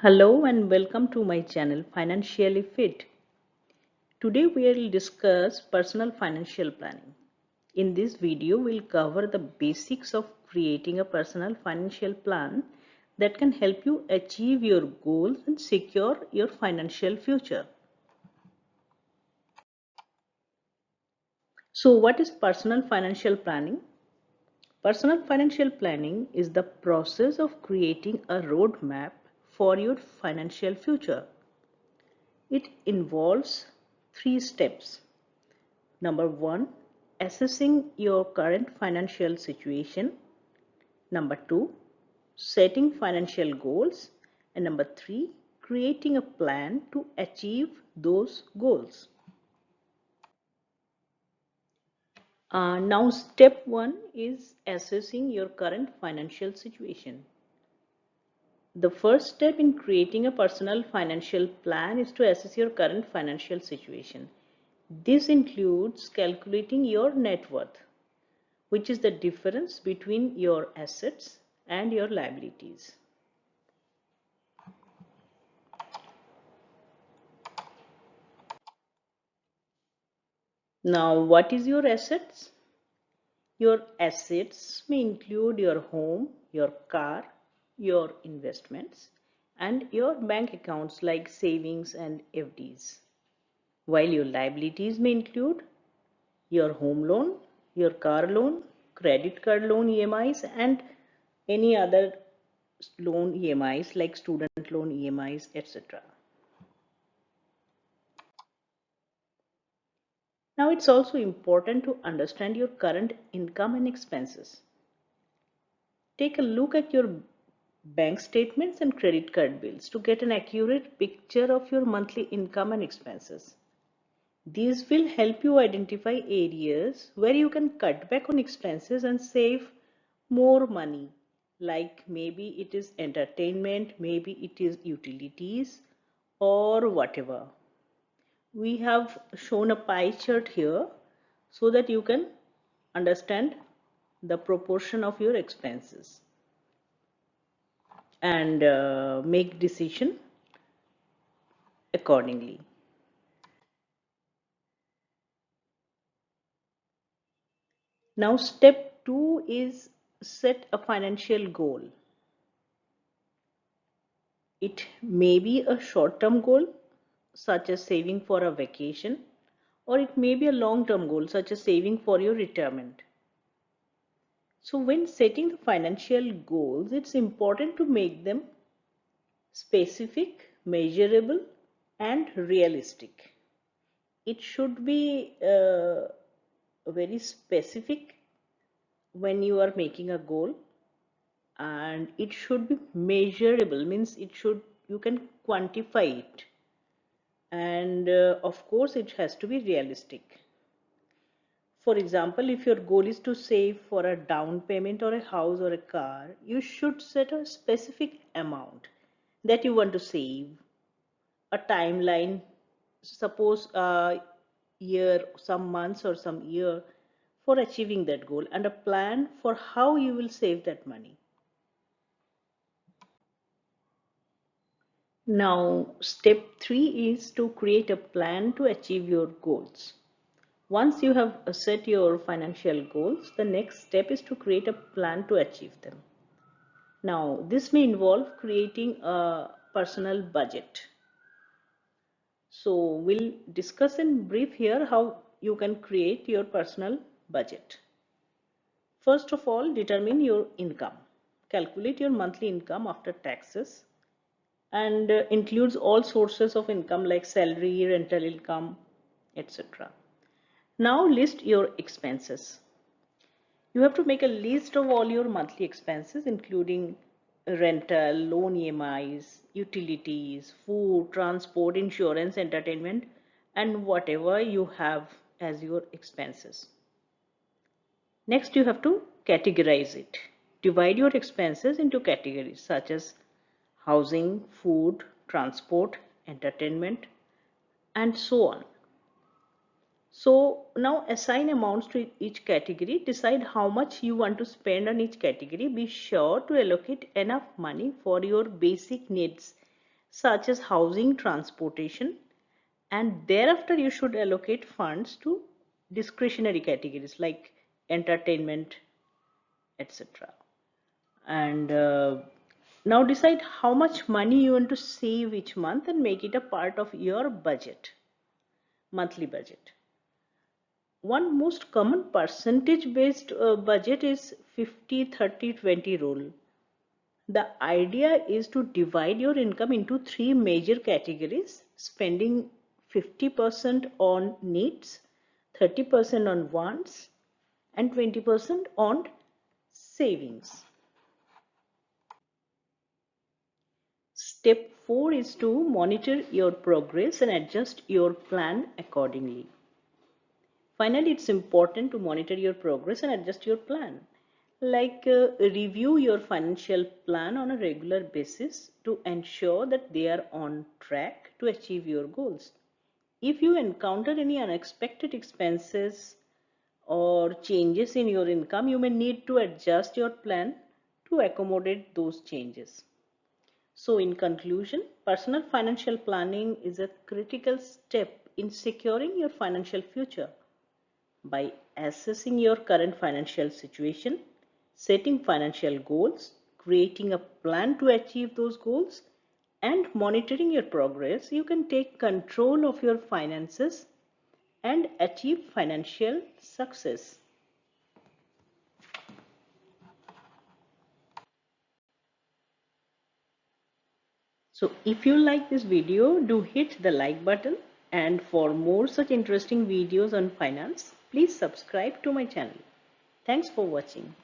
Hello and welcome to my channel Financially Fit. Today we will discuss personal financial planning. In this video we'll cover the basics of creating a personal financial plan that can help you achieve your goals and secure your financial future. So what is personal financial planning? Personal financial planning is the process of creating a roadmap for your financial future. It involves three steps. Number one, assessing your current financial situation. Number two, setting financial goals. And number three, creating a plan to achieve those goals. Now, step one is assessing your current financial situation. The first step in creating a personal financial plan is to assess your current financial situation. This includes calculating your net worth, which is the difference between your assets and your liabilities. Now, what is your assets? Your assets may include your home, your car, your investments, and your bank accounts like savings and FDs. While your liabilities may include your home loan, your car loan, credit card loan EMIs, and any other loan EMIs like student loan EMIs, etc. Now it's also important to understand your current income and expenses. Take a look at your bank statements and credit card bills to get an accurate picture of your monthly income and expenses. These will help you identify areas where you can cut back on expenses and save more money. Like maybe it is entertainment, maybe it is utilities, or whatever. We have shown a pie chart here so that you can understand the proportion of your expenses and make decision accordingly. Now step 2 is set a financial goal. It may be a short-term goal such as saving for a vacation, or it may be a long-term goal such as saving for your retirement. So when setting the financial goals, it's important to make them specific, measurable, and realistic. It should be very specific when you are making a goal, and it should be measurable, means it should, you can quantify it, and of course it has to be realistic. For example, if your goal is to save for a down payment or a house or a car, you should set a specific amount that you want to save, a timeline, suppose a year, some months or some year for achieving that goal, and a plan for how you will save that money. Now, step 3 is to create a plan to achieve your goals. Once you have set your financial goals, the next step is to create a plan to achieve them. Now, this may involve creating a personal budget. So, we'll discuss in brief here how you can create your personal budget. First of all, determine your income. Calculate your monthly income after taxes and includes all sources of income like salary, rental income, etc. Now list your expenses. You have to make a list of all your monthly expenses, including rental, loan EMIs, utilities, food, transport, insurance, entertainment, and whatever you have as your expenses. Next, you have to categorize it. Divide your expenses into categories such as housing, food, transport, entertainment, and so on. So now assign amounts to each category. Decide how much you want to spend on each category. Be sure to allocate enough money for your basic needs such as housing, transportation, and thereafter you should allocate funds to discretionary categories like entertainment, etc. And now decide how much money you want to save each month and make it a part of your budget, monthly budget. One most common percentage based budget is 50-30-20 rule. The idea is to divide your income into three major categories: spending 50% on needs, 30% on wants, and 20% on savings. Step 4 is to monitor your progress and adjust your plan accordingly. Finally, it's important to monitor your progress and adjust your plan. Like review your financial plan on a regular basis to ensure that they are on track to achieve your goals. If you encounter any unexpected expenses or changes in your income, you may need to adjust your plan to accommodate those changes. So, in conclusion, personal financial planning is a critical step in securing your financial future. By assessing your current financial situation, setting financial goals, creating a plan to achieve those goals, and monitoring your progress, you can take control of your finances and achieve financial success. So if you like this video, do hit the like button, and for more such interesting videos on finance, please subscribe to my channel. Thanks for watching.